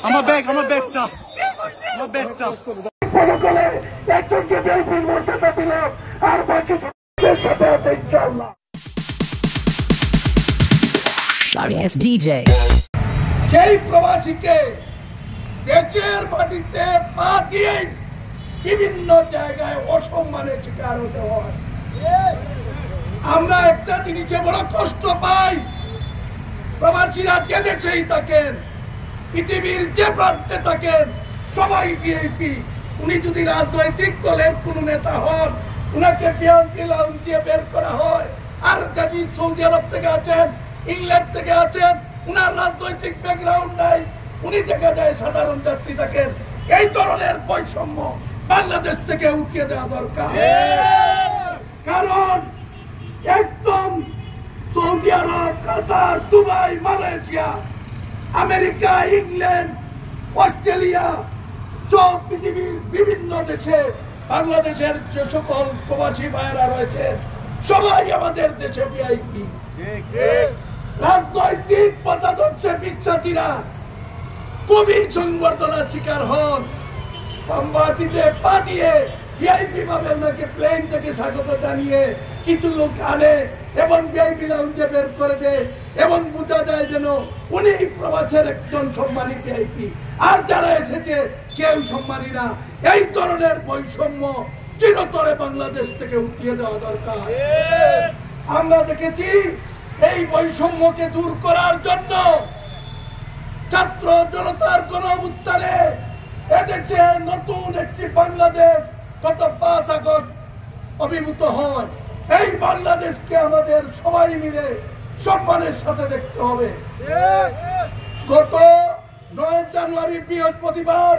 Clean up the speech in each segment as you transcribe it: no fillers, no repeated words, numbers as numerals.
আমার ব্যাগটা প্রটোকলে একজনকে বিএনপির মর্যাদা দিলাম আর বাকি সবার সাথে আছে ইনশাআল্লাহ। Sorry, it's DJ. সেই প্রবাসীকে দেশের মাটিতে পা দিয়ে বিভিন্ন জায়গায় অসম্মানের শিকার হতে হয়। আমরা একটা জিনিসে বড় কষ্ট পাই, প্রবাসীরা যে দেশেই থাকেন, পৃথিবীর যে প্রান্তে থাকেন, সবাই ভিআইপি। উনি যদি রাজনৈতিক দলের কোন নেতা হন, উনাকে বিএনপি লাউঞ্জ দিয়ে বের করা হয়। আর যদি সৌদি আরব থেকে আছেন, ইংল্যান্ড থেকে আছেন, উনার রাজনৈতিক ব্যাকগ্রাউন্ড নাই, উনি দেখা যায় সাধারণ যাত্রী থাকেন। এই ধরনের বৈষম্য বাংলাদেশ থেকে উঠিয়ে দেওয়া দরকার। কারণ একদম Saudi Arab, Qatar, Dubai, Malaysia, America, England, Australia সব পৃথিবীর বিভিন্ন দেশে বাংলাদেশের যে সকল প্রবাসী ভাইয়েরা রয়েছেন, সবাই আমাদের দেশে ভিআইপি। রাজনৈতিক মতাদর্শে বিশ্বাসীরা খুবই সংবর্ধনার শিকার হন। বামবাতিতে পা দিয়ে ভিআইপি ভাবে ওনাকে প্লেন থেকে স্বাগত জানিয়ে কিছু লোক আনে এবং ভিআইপি লাউঞ্জে বের করে দেয় এবং বোঝা যায় যেন উনি প্রবাসের একজন সম্মানী ভিআইপি, আর যারা এসেছে কেউ সম্মানী না। এই ধরনের বৈষম্য চিরতরে বাংলাদেশ থেকে উঠিয়ে দেওয়া দরকার। আমরা দেখেছি এই বৈষম্যকে দূর করার জন্য ছাত্র জনতার গণ-অভ্যুত্থানে এদেশে নতুন একটি বাংলাদেশ গত 5 আগস্ট আবির্ভূত হয়। এই বাংলাদেশকে আমাদের সবাই মিলে সম্মানের সাথে দেখতে হবে। গত 9 জানুয়ারি বৃহস্পতিবার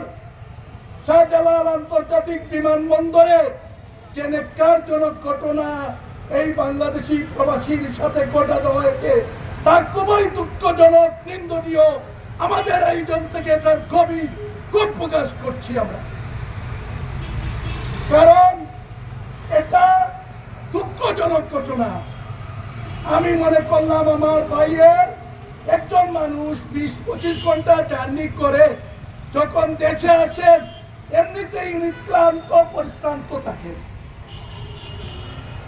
শাহজালাল আন্তর্জাতিক বিমানবন্দরে যে ন্যাক্কারজনক ঘটনা এই বাংলাদেশি প্রবাসীর সাথে ঘটানো হয়েছে, তা খুবই দুঃখজনক, নিন্দনীয়। আমাদের আয়োজন থেকে তার গভীর ক্ষোভ প্রকাশ করছি আমরা, কারণ এটা দুঃখজনক ঘটনা। আমি মনে করলাম আমার ভাইয়ের একজন মানুষ 20-25 ঘন্টা জার্নি করে যখন দেশে আসেন, এমনিতেই উনি ক্লান্ত পরিশ্রান্ত থাকে।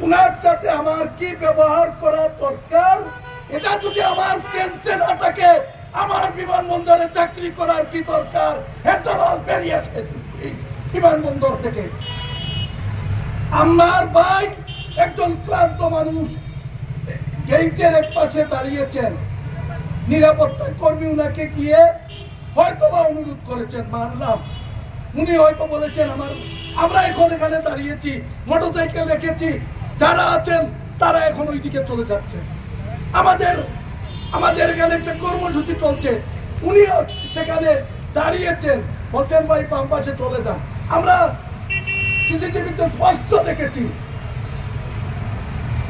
উনার সাথে আমার কি ব্যবহার করা দরকার, এটা যদি আমার সেন্সে না থাকে, আমার বিমানবন্দরে চাকরি করার কি দরকার? এত বেরিয়ে আসে বিমানবন্দর থেকে। আমার ভাই একজন ক্লান্ত মানুষ গেইটের এক পাশে দাঁড়িয়েছেন, নিরাপত্তা কর্মী উনাকে গিয়ে হয়তো বা অনুরোধ করেছেন, মানলাম। উনি হয়তো বলেছেন আমরা এখন এখানে দাঁড়িয়েছি, মোটরসাইকেল রেখেছি, যারা আছেন তারা এখন ওই দিকে চলে যাচ্ছেন। আমাদের এখানে একটা কর্মসূচি চলছে, উনি সেখানে দাঁড়িয়েছেন, বলছেন ভাই বাম পাশে চলে যান। আমরা সিসিটিভিতে স্পষ্ট দেখেছি।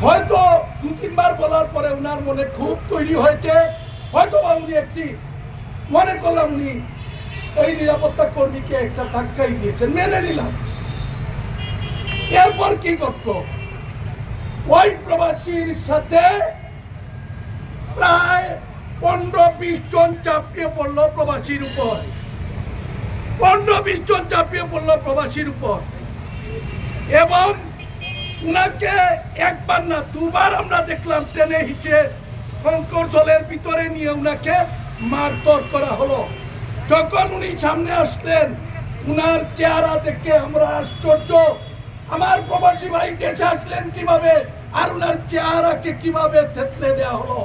হয়তো 2-3 বার বলার পরে উনার মনে খুব তৈরি হয়েছে, হয়তো বা উনি একটি মনে করলাম উনি এই নিরাপত্তা কর্মীকে একটা ধাক্কাই দিয়েছেন, মেনে নিলাম। এরপর কি করতো, ওই প্রবাসীর সাথে প্রায় 15-20 জন চাপিয়ে পড়লো প্রবাসীর উপর, 15-20 জন চাপিয়ে পড়লো প্রবাসীর উপর, এবং উনাকে একবার না 2 বার আমরা দেখলাম টেনে হিচে কনকৌশলের ভিতরে নিয়ে উনাকে মারধর করা হলো। যখন উনি সামনে আসলেন, উনার চেহারা দেখে আমরা আশ্চর্য, আমার প্রবাসী ভাই দেশে আসলেন কিভাবে, আর উনার চেহারাকে কিভাবে থেতলে দেওয়া হলো।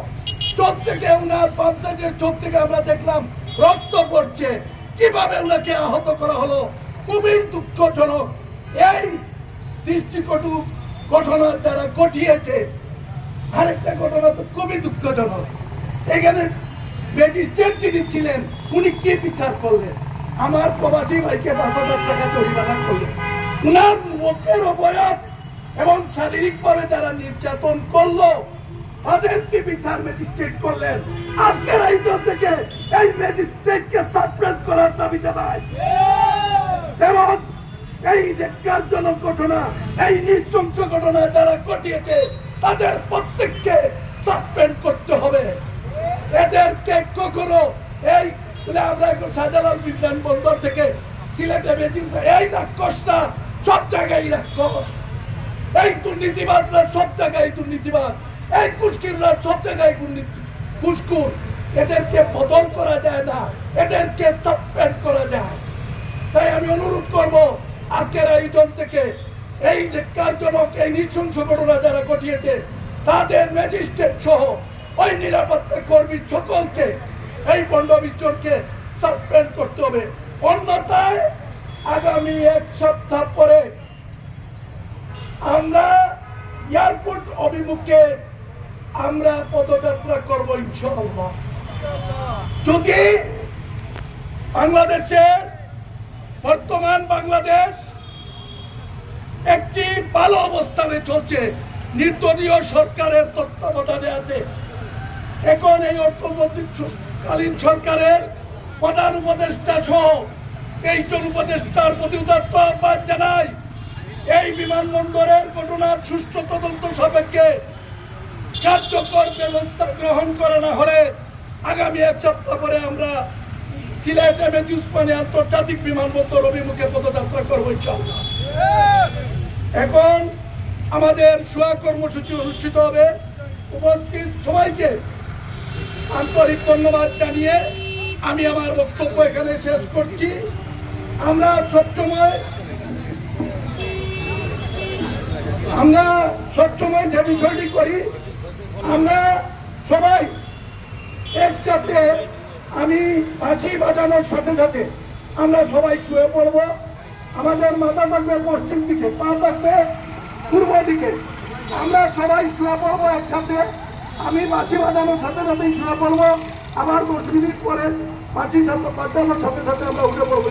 চোখ থেকে, উনার বাম সাইডের চোখ থেকে আমরা দেখলাম রক্ত পড়ছে, কিভাবে উনাকে আহত করা হলো। খুবই দুঃখজনক। এই দৃষ্টিকটু ঘটনা যারা ঘটিয়েছে, আরেকটা ঘটনা তো খুবই দুঃখজনক। এখানে ম্যাজিস্ট্রেট যিনি ছিলেন, উনি কি বিচার করলেন? আমার প্রবাসী ভাইকে 5,000 টাকা জরিমানা করলেন। উনার মুখের অবয়ব এবং শারীরিকভাবে যারা নির্যাতন করলো, তাদের কি বিচার ম্যাজিস্ট্রেট করলেন? আজকের আয়োজন থেকে এই ম্যাজিস্ট্রেটকে সাসপেন্ড করার দাবি জানাই। এবং এই ন্যাক্কারজনক ঘটনা, এই নৃশংস ঘটনা যারা ঘটিয়েছে, তাদের প্রত্যেককে সাসপেন্ড করতে হবে। এদেরকে কখনো এই তাহলে আমরা এখন শাহজালাল বিজ্ঞান বন্দর থেকে সিলেটে বেদিন এই রাক্ষসটা সব জায়গায় রাক্ষস, এই দুর্নীতিবাদরা সব জায়গায় দুর্নীতিবাদ, এই কুস্কিররা সব জায়গায় কুস্কুর। এদেরকে বদল করা যায় না, এদেরকে সাসপেন্ড করা যায়। তাই আমি অনুরোধ করব আজকের আয়োজন থেকে এই ধিক্কারজনক এই নৃশংস ঘটনা যারা ঘটিয়েছে তাদের ম্যাজিস্ট্রেট সহ ওই নিরাপত্তা কর্মী সকলকে এই বন্ড বিচরণকে সাসপেন্ড করতে হবে। অন্যথায় আগামী এক সপ্তাহ পরে আমরা এয়ারপোর্ট অভিমুখে আমরা পদযাত্রা করব ইনশাআল্লাহ। যদি বাংলাদেশের বর্তমান বাংলাদেশ একটি ভালো অবস্থানে চলছে, নির্দলীয় সরকারের তত্ত্বাবধানে আছে, এখন এই অন্তর্বর্তীকালীন সরকারের প্রধান উপদেষ্টা সহ 23 জন উপদেষ্টার প্রতি উদাত্ত আহ্বান জানাই, এই বিমানবন্দরের ঘটনার সুষ্ঠু তদন্ত সাপেক্ষে কার্যকর ব্যবস্থা গ্রহণ করা না হলে আগামী এক সপ্তাহ পরে আমরা সিলেট এমএজি উসমানী আন্তর্জাতিক বিমানবন্দর অভিমুখে পদযাত্রা করবো ইনশাআল্লাহ। এখন আমাদের সোয়া কর্মসূচি অনুষ্ঠিত হবে। উপস্থিত সবাইকে আন্তরিক ধন্যবাদ জানিয়ে আমি আমার বক্তব্য এখানে শেষ করছি। আমরা সবসময় যে বিষয়টি করি, আমরা সবাই একসাথে, আমি বাঁশি বাজানোর সাথে সাথে আমরা সবাই শুয়ে পড়ব। আমাদের মাথা থাকবে পশ্চিম দিকে, পা থাকবে পূর্ব দিকে, আমরা সবাই শুয়ে পড়বো একসাথে। আমি বাঁশি বাজানোর সাথে সাথেই শুয়ে পড়বো, আবার 10 মিনিট পরে বাঁশি বাজানোর সাথে সাথে আমরা উঠে পড়বো।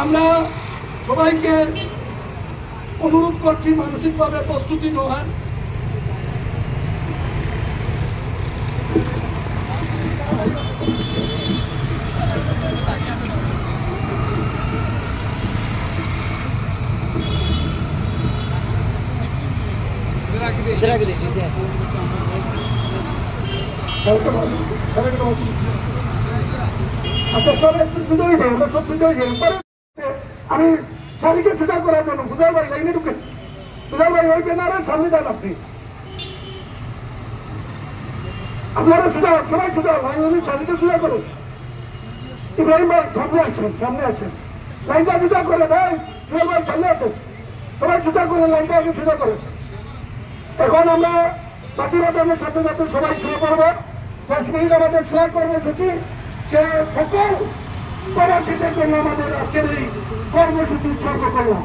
আমরা সবাইকে অনুরোধ করছি মানসিকভাবে প্রস্তুতি নেওয়ার। আচ্ছা, সব একটু ছুটে হয়ে যায়, আমরা সব ছুটে হয়ে যাই। আমি শাড়িকে ছুটা করার জন্য বুঝার ভাই লাইনে ঢুকে, বুঝার ভাই ওই বেনারের সামনে যান আপনি, আপনারা ছুটা, সবাই ছুটা লাইন শাড়িকে ছুটা করুন। ইব্রাহিম ভাই সামনে আসছেন, সামনে আসছেন, লাইনটা ছুটা করে দেয়। ইব্রাহিম ভাই সামনে আছেন, সবাই ছুটা করে লাইনটা আগে ছুটা করে। এখন আমরা বাকি বাজানোর সাথে সাথে সবাই শুয়ে পড়বো। 10 মিনিট আমাদের শোয়া কর্মসূচি, সে সকল প্রবাসীদের জন্য আমাদের আজকের এই কর্মসূচি উৎসর্গ করলাম।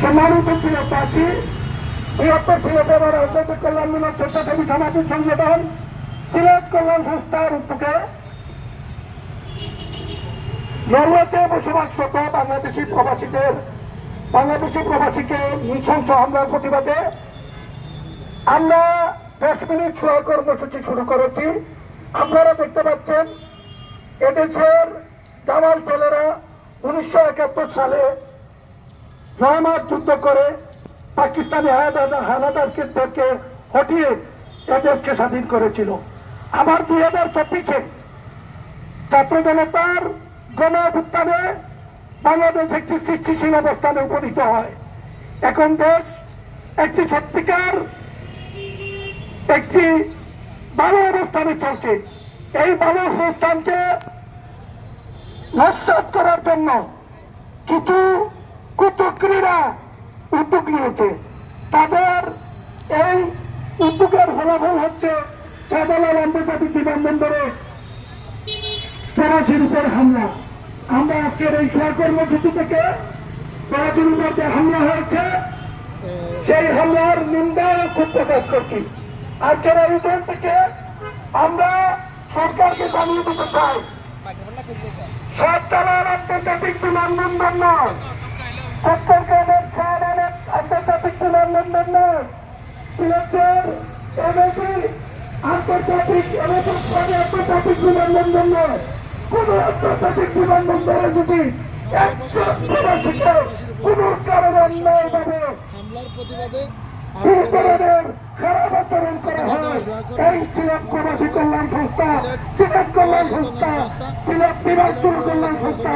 সম্মানিত সিলেটবাসী, বৃহত্তর সিলেটের রাজনৈতিক কল্যাণমূলক স্বেচ্ছাসেবী সামাজিক সংগঠন সিলেট কল্যাণ সংস্থার উদ্যোগে নরওয়েতে বসবাসরত বাংলাদেশি প্রবাসীকে নৃশংস হামলার প্রতিবাদে আমরা 10 মিনিট শোয়া কর্মসূচি শুরু করেছি। আপনারা দেখতে পাচ্ছেন এদেশের জামাল ছেলেরা 1971 সালে 9 মাস যুদ্ধ করে পাকিস্তানি হানাদারকে হটিয়ে এদেশকে স্বাধীন করেছিল। আবার 2024-এ ছাত্র জনতার গণ অভ্যুত্থানে বাংলাদেশ একটি সৃষ্টিশীল অবস্থানে উপনীত হয়। এখন দেশ একটি সত্যিকার একটি ভালো অবস্থানে চলছে। এই ভালো অবস্থানকে নস্যাৎ করার জন্য কিছু কুচক্রীরা উদ্যোগ নিয়েছে। তাদের এই উদ্যোগের ফলাফল হচ্ছে শাহজালাল আন্তর্জাতিক বিমানবন্দরে প্রবাসীর উপর হামলা। আমরা আজকের এই সহকর্মসূচি থেকে প্রবাসীর উপর যে হামলা হয়েছে সেই হামলার নিন্দা খুব প্রকাশ করছি। আজকের এই ইভেন্ট থেকে আমরা সরকারকে জানিয়ে দিতে চাই, শাহজালাল আন্তর্জাতিক বিমানবন্দর নয়, চট্টগ্রামের শাহজালাল আন্তর্জাতিক বিমানবন্দর নয়, সিলেটের এমএজি আন্তর্জাতিক বিমানবন্দর নয়। কোন আন্তর্জাতিক বিমানবন্দরে যদি একজন প্রবাসীকে কোনো কারণে অন্যায়ভাবে হামলার প্রতিবাদে কোনো ধরনের খারাপ আচরণ করা হয়, এই সিলেট প্রবাসী কল্যাণ সংস্থা, সিলেট কল্যাণ সংস্থা, সিলেট বিভাগ কল্যাণ সংস্থা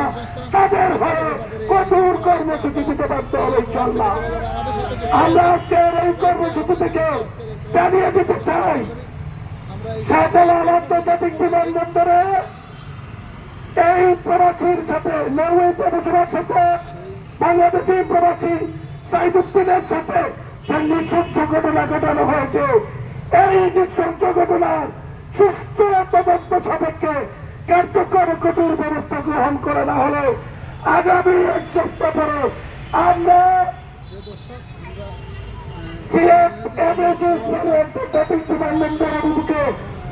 তাদের হয়ে কঠোর কর্মসূচি দিতে বাধ্য হবে ইনশাআল্লাহ। আমরা আজকের এই কর্মসূচি থেকে জানিয়ে দিতে চাই, শাহজালাল আন্তর্জাতিক বিমানবন্দরে এই প্রবাসীর সাথে, নরওয়েতে বসবাস সাথে বাংলাদেশি প্রবাসী সাইদুদ্দিনের সাথে যে নৃশংস ঘটনা ঘটানো হয়েছে, এই নৃশংস ঘটনার সুষ্ঠু তদন্ত সাপেক্ষে কার্যকর কঠোর ব্যবস্থা গ্রহণ করা না হলে আগামী এক সপ্তাহ পরে আমরা সিলেট আন্তর্জাতিক বিমানবন্দরের অভিমুখে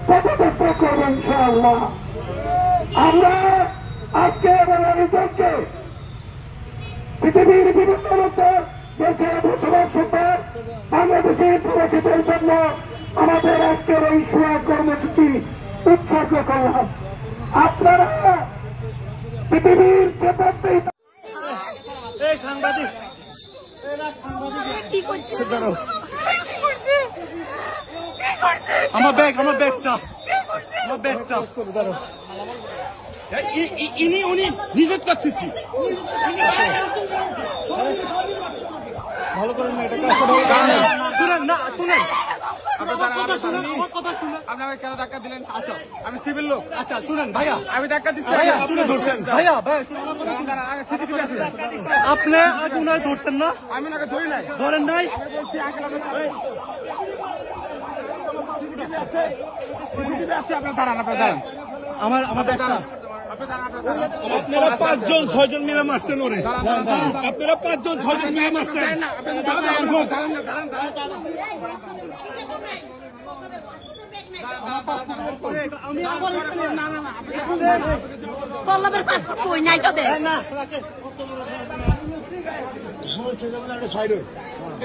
পদযাত্রা করব ইনশাআল্লাহ। আমরা আজকে বাঙালিদেরকে পৃথিবীর বিভিন্ন দেশে বসবাস করতে বাংলাদেশি প্রবাসীদের জন্য আমাদের আজকের এই সোয়া কর্মসূচি উৎসর্গ করলাম। আপনারা পৃথিবীর যে প্রান্তেই এই সাংবাদিক কি করছে? আমার ব্যাগটা উনি নিষেধ করতেছি ভালো করে শুনেন না, শুনেন আমার কথা শুনেন। আপনাকে কেন ধাক্কা দিলেন? আচ্ছা, আমি সিভিল লোক। আচ্ছা শুনেন ভাইয়া, আমি ধাক্কা দিচ্ছি। ভাইয়া শুনেন সিসিটিভি আছে। আপনি আগে উনার ধরছেন না? আমি ওনাকে ধরি নাই। ধরেন নাই? বলছি আঙ্কেল সিসিটিভি আছে, আপনার দাঁড়ান। আমার ব্যাগটা আপনারা 5 জন 6 জন মিলে মারছেন ওরে। আপনারা 5 জন 6 জন মিলে মারছেন। পল্লবের পাসপোর্ট কই নাই তবে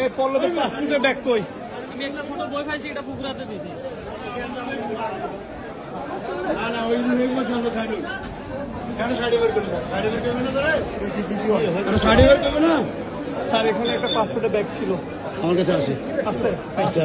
এই পল্লবের পাসপোর্টের ব্যাগ কই? আমি একটা ছোট বই পাইছি, এটা পুকুরাতে দিছি। স্যার এখানে একটা পাসপোর্টের ব্যাগ ছিল, আমার কাছে আছে। আছে।